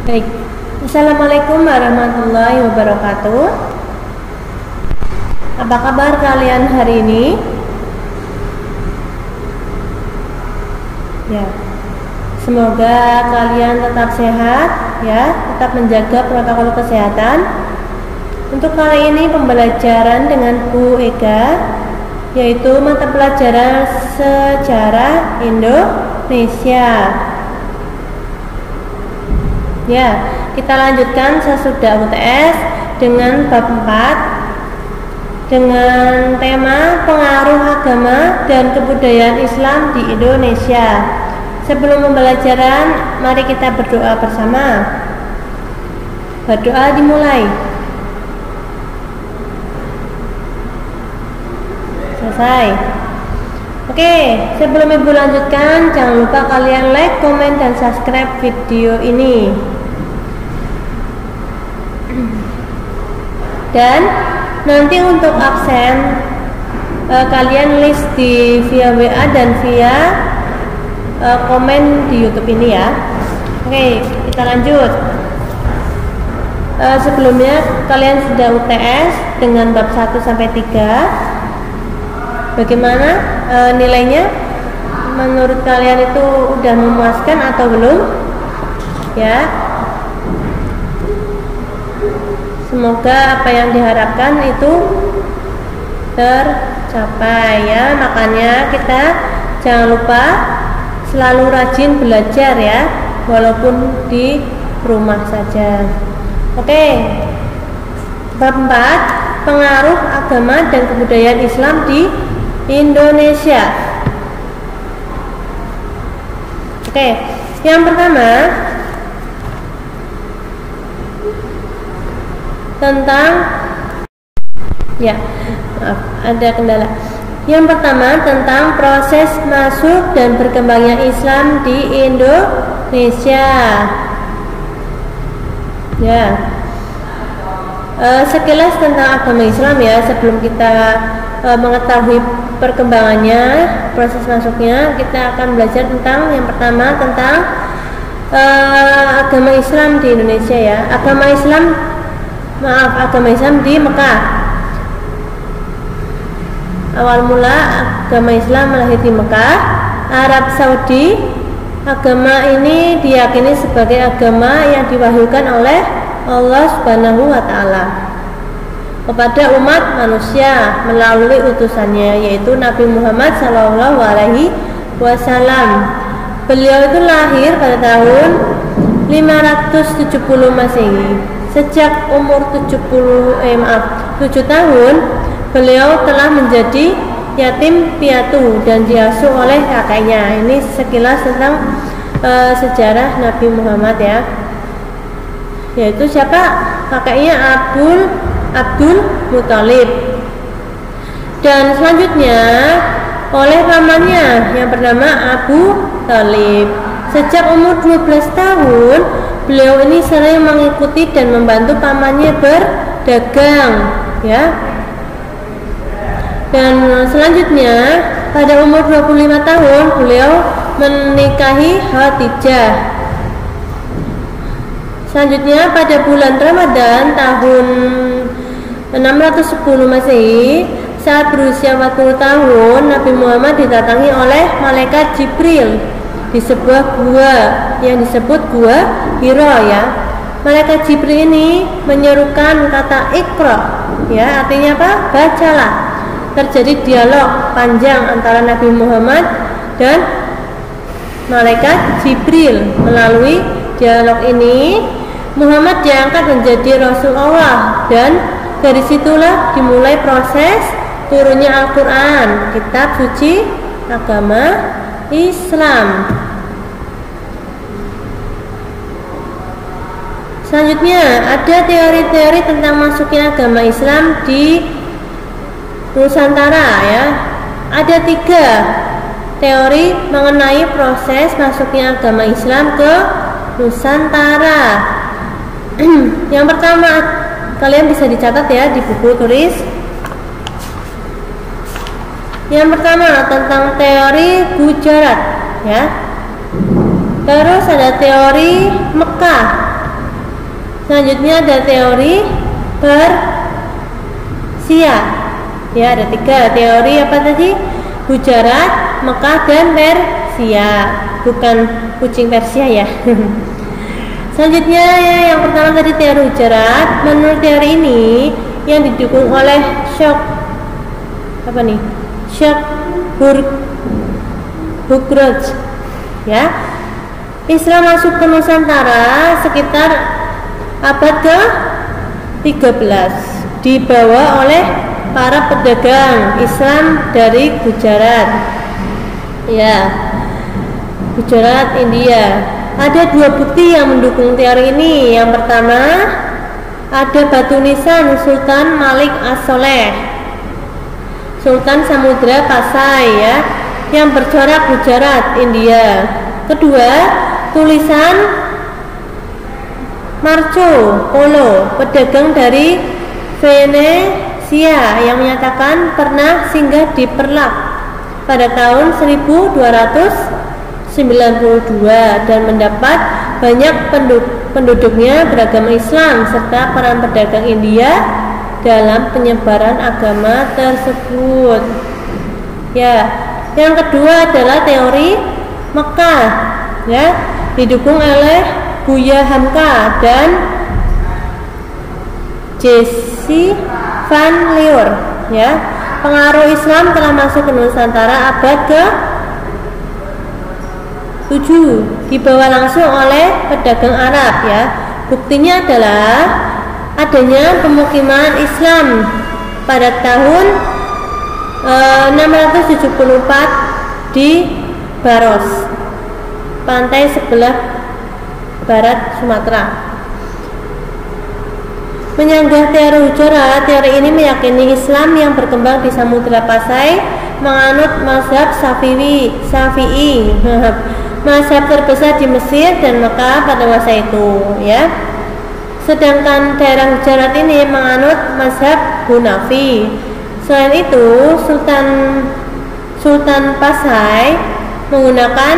Baik, Assalamualaikum warahmatullahi wabarakatuh. Apa kabar kalian hari ini? Ya, semoga kalian tetap sehat, ya, tetap menjaga protokol kesehatan. Untuk kali ini pembelajaran dengan Bu Ega, yaitu mata pelajaran sejarah Indonesia. Ya, kita lanjutkan sesudah UTS dengan bab 4 dengan tema pengaruh agama dan kebudayaan Islam di Indonesia. Sebelum pembelajaran, mari kita berdoa bersama. Berdoa dimulai. Selesai. Oke, sebelum Ibu lanjutkan, jangan lupa kalian like, komen, dan subscribe video ini. Dan nanti untuk absen kalian list via WA dan via komen di YouTube ini ya. Oke, kita lanjut. Sebelumnya kalian sudah UTS dengan bab 1 sampai 3. Bagaimana nilainya? Menurut kalian itu udah memuaskan atau belum? Ya. Semoga apa yang diharapkan itu tercapai ya. Makanya kita jangan lupa selalu rajin belajar ya, walaupun di rumah saja. Oke. Bab 4, pengaruh agama dan kebudayaan Islam di Indonesia. Oke, yang pertama tentang ada kendala. Yang pertama tentang proses masuk dan berkembangnya Islam di Indonesia. Ya. Sekilas tentang agama Islam ya, sebelum kita mengetahui perkembangannya, proses masuknya, kita akan belajar tentang yang pertama tentang agama Islam di Indonesia ya. Agama Islam di Mekah. Awal mula agama Islam lahir di Mekah, Arab Saudi. Agama ini diyakini sebagai agama yang diwahyukan oleh Allah Subhanahu wa Ta'ala kepada umat manusia melalui utusannya, yaitu Nabi Muhammad Sallallahu Alaihi Wasallam. Beliau itu lahir pada tahun 570 Masehi. Sejak umur 7 tahun, beliau telah menjadi yatim piatu dan diasuh oleh kakeknya. Ini sekilas tentang sejarah Nabi Muhammad ya. Yaitu siapa? Kakeknya Abdul Muthalib. Dan selanjutnya oleh pamannya yang bernama Abu Thalib. Sejak umur 12 tahun, beliau ini sering mengikuti dan membantu pamannya berdagang ya. Dan selanjutnya pada umur 25 tahun beliau menikahi Khadijah. Selanjutnya pada bulan Ramadan tahun 610 Masehi, saat berusia 40 tahun, Nabi Muhammad didatangi oleh malaikat Jibril di sebuah gua yang disebut Gua Hira ya. Malaikat Jibril ini menyerukan kata Iqra ya, artinya apa? Bacalah. Terjadi dialog panjang antara Nabi Muhammad dan malaikat Jibril. Melalui dialog ini Muhammad diangkat menjadi Rasul Allah, dan dari situlah dimulai proses turunnya Al-Quran, kitab suci agama Islam. Selanjutnya ada teori-teori tentang masuknya agama Islam di Nusantara ya. Ada 3 teori mengenai proses masuknya agama Islam ke Nusantara. Yang pertama, kalian bisa dicatat ya di buku tulis. Yang pertama tentang teori Gujarat ya. Terus ada teori Mekah. Selanjutnya ada teori Persia. Ya, ada 3 teori apa tadi? Hujarat, Mekah, dan Persia. Bukan kucing Persia ya. Selanjutnya ya, yang pertama tadi teori Hujarat. Menurut teori ini yang didukung oleh Bukroj, ya. Islam masuk ke Nusantara sekitar abad ke-13, dibawa oleh para pedagang Islam dari Gujarat, ya, Gujarat, India. Ada 2 bukti yang mendukung teori ini. Yang pertama, ada batu nisan Sultan Malik As-Soleh, Sultan Samudra Pasai, ya, yang bercorak Gujarat, India. Kedua, tulisan Marco Polo, pedagang dari Venesia, yang menyatakan pernah singgah di Perlak pada tahun 1292 dan mendapat banyak penduduknya beragama Islam serta peran pedagang India dalam penyebaran agama tersebut. Ya, yang kedua adalah teori Mekah, ya, didukung oleh Buya Hamka dan Jesse Van Lier, ya. Pengaruh Islam telah masuk ke Nusantara abad ke-7, dibawa langsung oleh pedagang Arab, ya. Buktinya adalah adanya pemukiman Islam pada tahun 674 di Baros, pantai sebelah barat Sumatera. Menyanggah teori Hujarat, teori ini meyakini Islam yang berkembang di Samudra Pasai menganut mazhab Syafi'i, mazhab terbesar di Mesir dan Mekah pada masa itu, ya. Sedangkan daerah Hujarat ini menganut mazhab Hanafi. Selain itu, Sultan Pasai menggunakan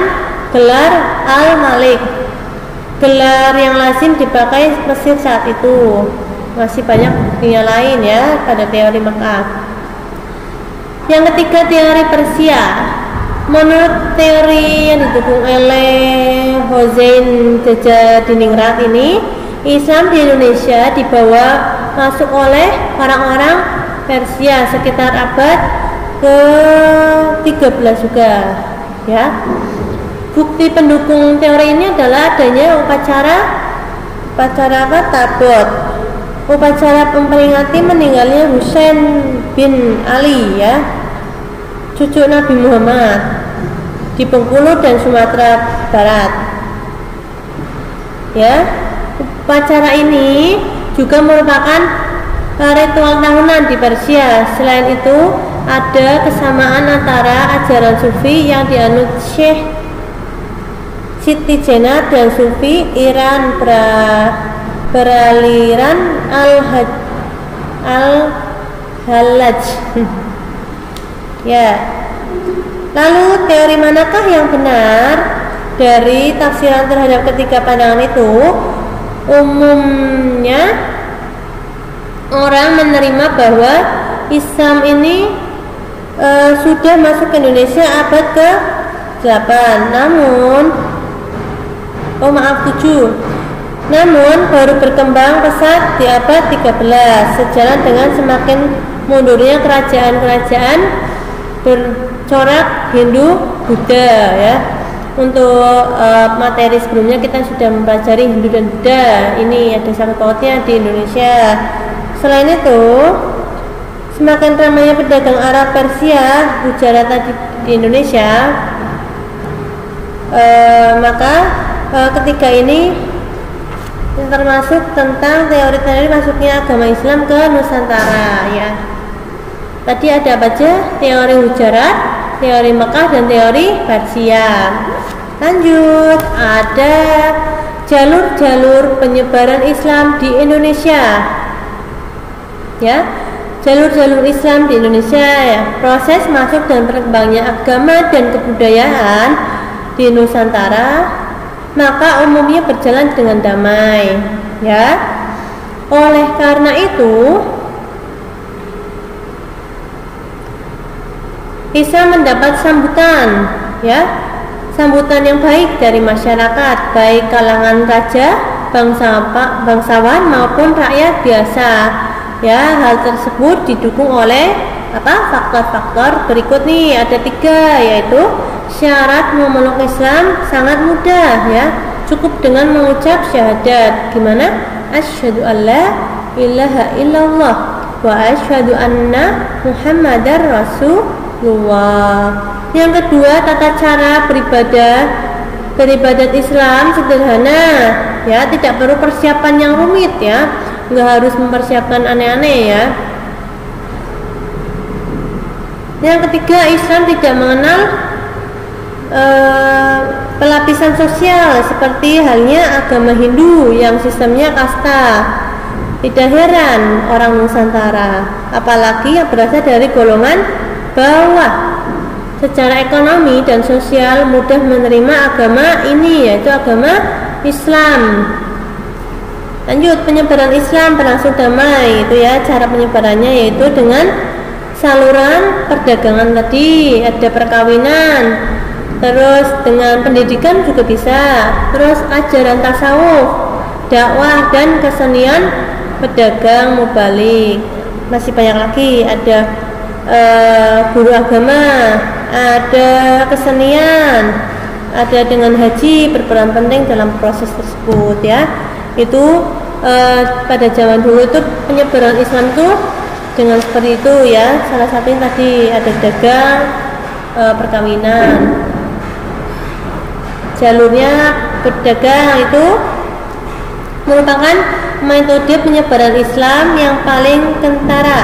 gelar Al-Malik, gelar yang lazim dipakai Mesir saat itu. Masih banyak buktinya lain, ya, pada teori Mekah. Yang ketiga, teori Persia. Menurut teori yang didukung oleh Hossein Jajadiningrat ini, Islam di Indonesia dibawa masuk oleh orang-orang Persia sekitar abad ke-13 juga, ya. Bukti pendukung teori ini adalah adanya upacara Tabot, upacara memperingati meninggalnya Husain bin Ali, ya, cucu Nabi Muhammad, di Bengkulu dan Sumatera Barat, ya. Upacara ini juga merupakan ritual tahunan di Persia. Selain itu, ada kesamaan antara ajaran Sufi yang dianut Syekh Siti Jenar dan Sufi Iran beraliran Al-Hallaj. Ya. Lalu teori manakah yang benar? Dari tafsiran terhadap ketiga pandangan itu, umumnya orang menerima bahwa Islam ini sudah masuk ke Indonesia abad ke-8, namun 7. Namun baru berkembang pesat di abad 13 sejalan dengan semakin mundurnya kerajaan-kerajaan bercorak Hindu Buddha, ya. Untuk materi sebelumnya kita sudah mempelajari Hindu dan Buddha. Ini ada sangkut pautnya di Indonesia. Selain itu, semakin ramainya pedagang Arab Persia Gujarat di Indonesia, maka ketiga ini termasuk tentang teori-teori masuknya agama Islam ke Nusantara, ya. Tadi ada apa aja? Teori Hujarat, teori Mekah, dan teori Persia. Lanjut, ada jalur-jalur penyebaran Islam di Indonesia, ya. Jalur-jalur Islam di Indonesia, ya. Proses masuk dan berkembangnya agama dan kebudayaan di Nusantara maka umumnya berjalan dengan damai, ya. Oleh karena itu, Islam mendapat sambutan, ya, sambutan yang baik dari masyarakat, baik kalangan raja, bangsawan maupun rakyat biasa. Ya, hal tersebut didukung oleh faktor-faktor berikut nih, ada 3, yaitu syarat memeluk Islam sangat mudah, ya, cukup dengan mengucap syahadat. Gimana? Asyhadu alla ilaha illallah wa asyhadu anna Muhammadar Rasulullah. Yang kedua, tata cara beribadat Islam sederhana, ya, tidak perlu persiapan yang rumit, ya, nggak harus mempersiapkan aneh-aneh, ya. Yang ketiga, Islam tidak mengenal pelapisan sosial seperti halnya agama Hindu yang sistemnya kasta. Tidak heran orang Nusantara, apalagi yang berasal dari golongan bawah, secara ekonomi dan sosial mudah menerima agama ini, yaitu agama Islam. Lanjut, penyebaran Islam berlangsung damai, itu ya, cara penyebarannya yaitu dengan saluran perdagangan tadi, ada perkawinan, terus dengan pendidikan juga bisa, terus ajaran tasawuf, dakwah dan kesenian pedagang mubalik. Masih banyak lagi, ada guru agama, ada kesenian, ada dengan haji berperan penting dalam proses tersebut, ya. Itu pada zaman dulu itu penyebaran Islam itu dengan seperti itu, ya. Salah satunya tadi ada dagang, perkawinan. Jalurnya berdagang itu merupakan metode penyebaran Islam yang paling kentara,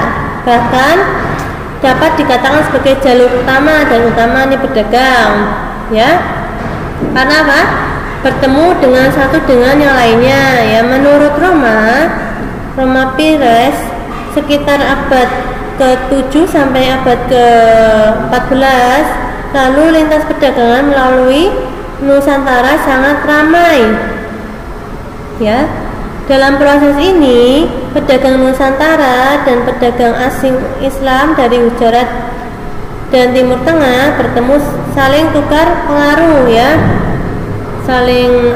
bahkan dapat dikatakan sebagai jalur utama, dan utama ini berdagang, ya. Karena apa? Bertemu dengan satu dengan yang lainnya, ya. Menurut Roma Pires sekitar abad ke-7 sampai abad ke-14, lalu lintas perdagangan melalui Nusantara sangat ramai, ya. Dalam proses ini, pedagang Nusantara dan pedagang asing Islam dari Gujarat dan Timur Tengah bertemu, saling tukar pengaruh, ya, saling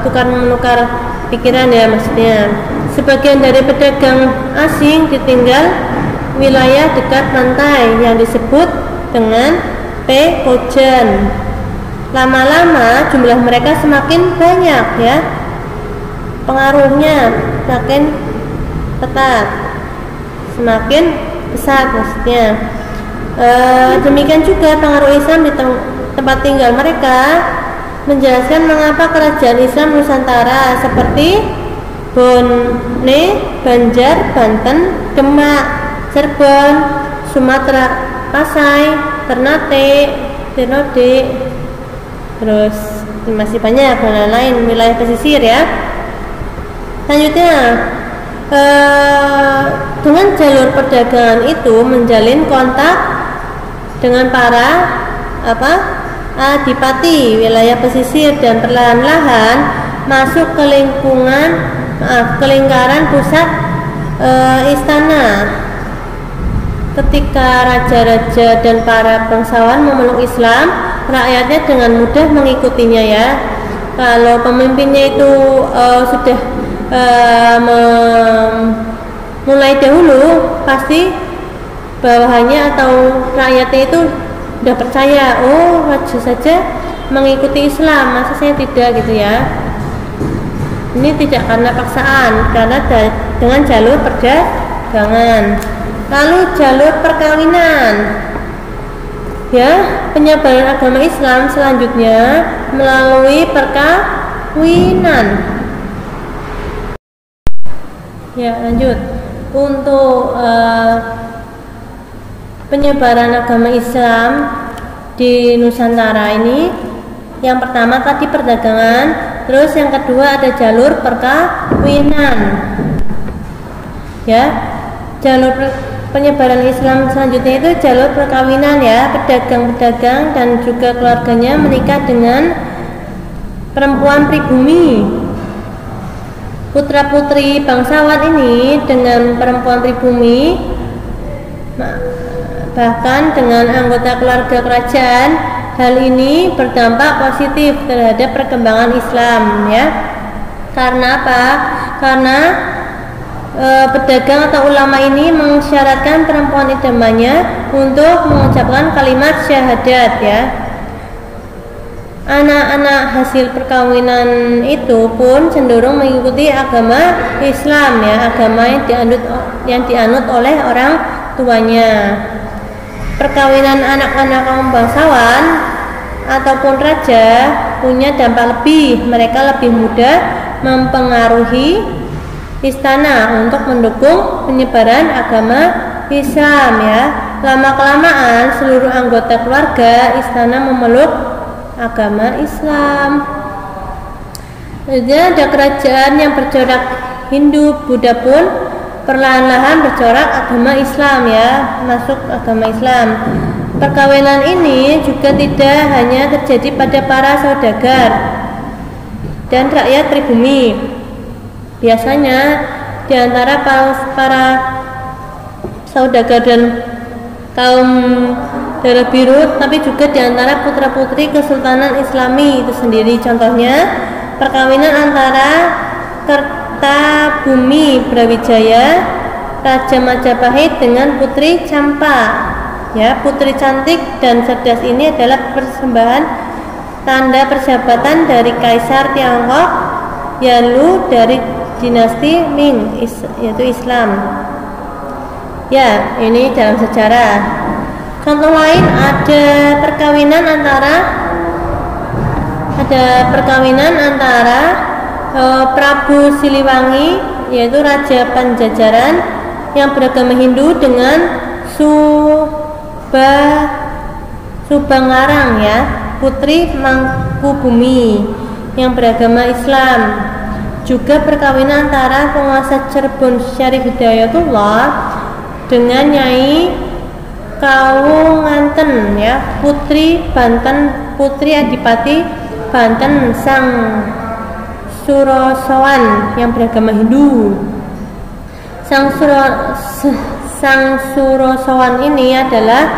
tukar-menukar pikiran, ya, maksudnya. Sebagian dari pedagang asing ditinggal wilayah dekat pantai yang disebut dengan Pekojan. Lama-lama jumlah mereka semakin banyak, ya, pengaruhnya semakin ketat, semakin besar maksudnya. Demikian juga pengaruh Islam di tempat tinggal mereka menjelaskan mengapa kerajaan Islam Nusantara seperti Bone, Banjar, Banten, Demak, Cirebon, Sumatera, Pasai, Ternate, terus masih banyak dan lain-lain wilayah pesisir, ya. Selanjutnya, dengan jalur perdagangan itu menjalin kontak dengan para adipati wilayah pesisir dan perlahan-lahan masuk ke lingkaran pusat istana. Ketika raja-raja dan para bangsawan memeluk Islam, rakyatnya dengan mudah mengikutinya, ya. Kalau pemimpinnya itu sudah mulai dahulu, pasti bawahannya atau rakyatnya itu sudah percaya, oh, raja saja mengikuti Islam, masa saya tidak, gitu, ya. Ini tidak karena paksaan, karena dengan jalur perdagangan. Lalu jalur perkawinan, ya, penyebaran agama Islam selanjutnya melalui perkawinan. Ya, lanjut. Untuk penyebaran agama Islam di Nusantara ini, yang pertama tadi perdagangan, terus yang kedua ada jalur perkawinan, ya. Jalur penyebaran Islam selanjutnya itu jalur perkawinan, ya. Pedagang-pedagang dan juga keluarganya menikah dengan perempuan pribumi. Putra-putri bangsawan ini dengan perempuan pribumi, bahkan dengan anggota keluarga kerajaan, hal ini berdampak positif terhadap perkembangan Islam, ya. Karena apa? Karena pedagang atau ulama ini mensyaratkan perempuan idamannya untuk mengucapkan kalimat syahadat, ya. Anak-anak hasil perkawinan itu pun cenderung mengikuti agama Islam, ya, agama yang dianut oleh orang tuanya. Perkawinan anak-anak kaum bangsawan ataupun raja punya dampak lebih. Mereka lebih mudah mempengaruhi istana untuk mendukung penyebaran agama Islam, ya. Lama-kelamaan seluruh anggota keluarga istana memeluk agama Islam. Jadi ada kerajaan yang bercorak Hindu, Buddha pun perlahan-lahan bercorak agama Islam, ya, masuk agama Islam. Perkawinan ini juga tidak hanya terjadi pada para saudagar dan rakyat pribumi. Biasanya di antara para saudagar dan kaum darah biru, tapi juga di antara putra-putri Kesultanan Islami itu sendiri. Contohnya perkawinan antara Kertabumi Brawijaya, Raja Majapahit dengan Putri Campa, ya. Putri cantik dan cerdas ini adalah persembahan tanda persahabatan dari Kaisar Tiongkok Yalu dari dinasti Ming, yaitu Islam. Ya, ini dalam sejarah. Contoh lain ada perkawinan antara Prabu Siliwangi, yaitu Raja Panjajaran yang beragama Hindu, dengan Subanglarang, ya, Putri Mangkubumi yang beragama Islam. Juga perkawinan antara penguasa Cirebon Syarif Hidayatullah dengan Nyai Kawunganten, ya, Putri Banten, Putri Adipati Banten Sang Surosowan yang beragama Hindu. Sang Surosowan ini adalah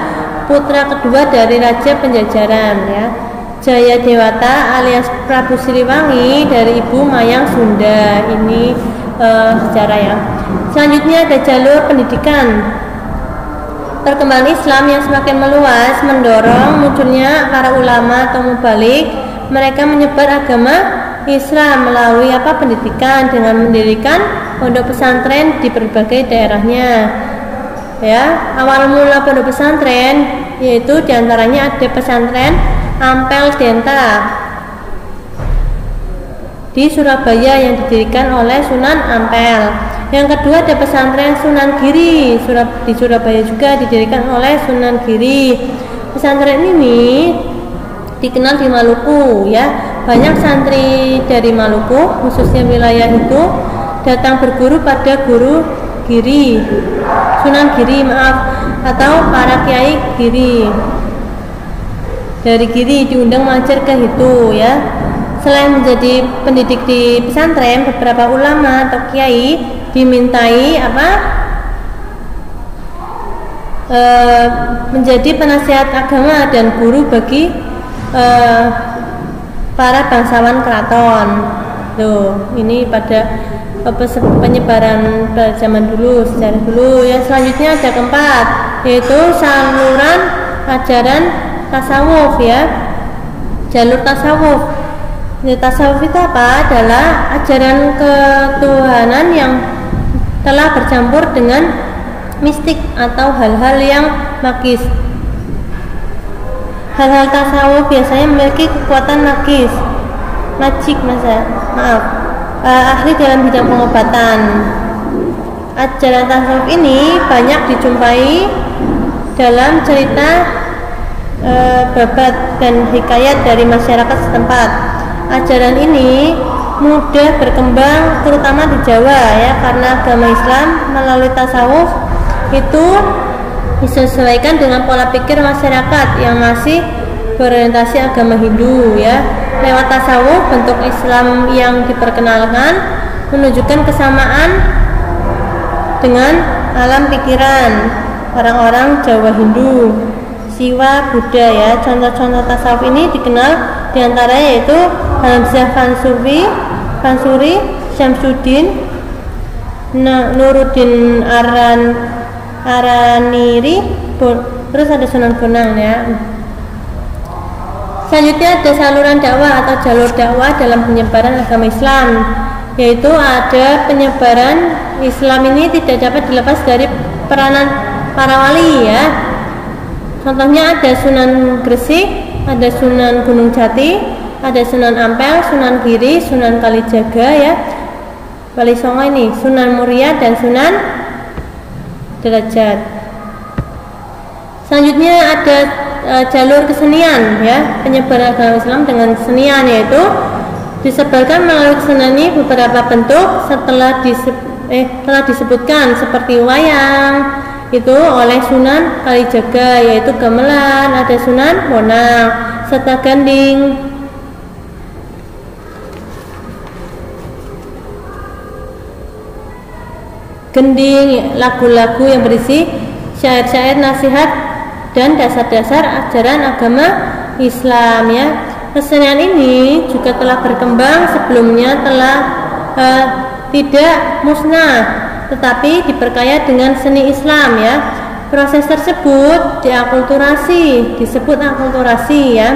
putra kedua dari Raja Penjajaran, ya, Jaya Dewata alias Prabu Siliwangi dari Ibu Mayang Sunda. Ini sejarah, ya. Selanjutnya ada jalur pendidikan. Perkembangan Islam yang semakin meluas mendorong munculnya para ulama atau mubalik. Mereka menyebar agama Islam melalui pendidikan dengan mendirikan pondok pesantren di berbagai daerahnya, ya. Awal mula pondok pesantren yaitu diantaranya ada pesantren Ampel Denta di Surabaya yang didirikan oleh Sunan Ampel. Yang kedua ada pesantren Sunan Giri di Surabaya juga didirikan oleh Sunan Giri. Pesantren ini dikenal di Maluku, ya. Banyak santri dari Maluku, khususnya wilayah itu, datang berguru pada guru Giri, Sunan Giri, atau para kiai Giri. Dari Giri diundang mengajar ke itu, ya. Selain menjadi pendidik di pesantren, beberapa ulama atau kiai dimintai menjadi penasihat agama dan guru bagi para bangsawan keraton. Tuh, ini pada penyebaran pada zaman dulu, sejarah dulu, ya. Selanjutnya ada keempat, yaitu saluran ajaran tasawuf, ya. Jalur tasawuf. Tasawuf itu apa? Adalah ajaran ketuhanan yang telah bercampur dengan mistik atau hal-hal yang magis. Hal-hal tasawuf biasanya memiliki kekuatan magis, ahli dalam bidang pengobatan. Ajaran tasawuf ini banyak dijumpai dalam cerita babat dan hikayat dari masyarakat setempat. Ajaran ini mudah berkembang terutama di Jawa, ya, karena agama Islam melalui tasawuf itu disesuaikan dengan pola pikir masyarakat yang masih berorientasi agama Hindu, ya. lewat tasawuf, bentuk Islam yang diperkenalkan menunjukkan kesamaan dengan alam pikiran orang-orang Jawa Hindu, Siwa, Buddha ya. Contoh-contoh tasawuf ini dikenal diantaranya yaitu Hamzah Fansuri, Syamsuddin, Nuruddin Araniri, terus ada Sunan Bonang ya. Selanjutnya ada saluran dakwah atau jalur dakwah dalam penyebaran agama Islam, yaitu ada penyebaran Islam ini tidak dapat dilepas dari peranan para wali ya. Contohnya ada Sunan Gresik, ada Sunan Gunung Jati, ada Sunan Ampel, Sunan Giri, Sunan Kalijaga ya. Wali Songo ini Sunan Muria dan Sunan Derajat. Selanjutnya ada jalur kesenian ya, penyebaran agama Islam dengan kesenian, yaitu disebarkan melalui kesenian ini beberapa bentuk telah disebutkan seperti wayang itu oleh Sunan Kalijaga, yaitu gamelan, ada Sunan Bonang, serta ganding. Gending, lagu-lagu yang berisi syair-syair nasihat dan dasar-dasar ajaran agama Islam ya. Kesenian ini juga telah berkembang, sebelumnya telah tidak musnah, tetapi diperkaya dengan seni Islam ya. Proses tersebut diakulturasi, disebut akulturasi ya.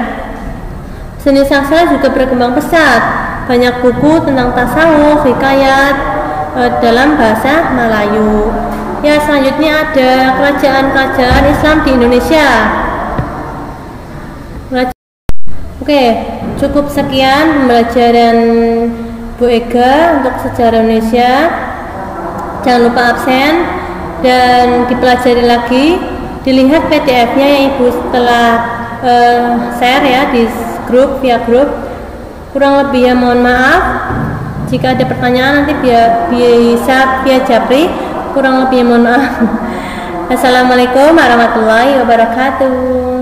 Seni sastra juga berkembang pesat, banyak buku tentang tasawuf, hikayat dalam bahasa Melayu. Ya, selanjutnya ada kerajaan-kerajaan Islam di Indonesia. Oke, cukup sekian pembelajaran Bu Ega untuk sejarah Indonesia. Jangan lupa absen dan dipelajari lagi. Dilihat PDF-nya yang Ibu telah share ya di grup, via grup. Kurang lebih ya mohon maaf. Jika ada pertanyaan nanti bisa via Japri. Kurang lebih mohon maaf. Assalamualaikum warahmatullahi wabarakatuh.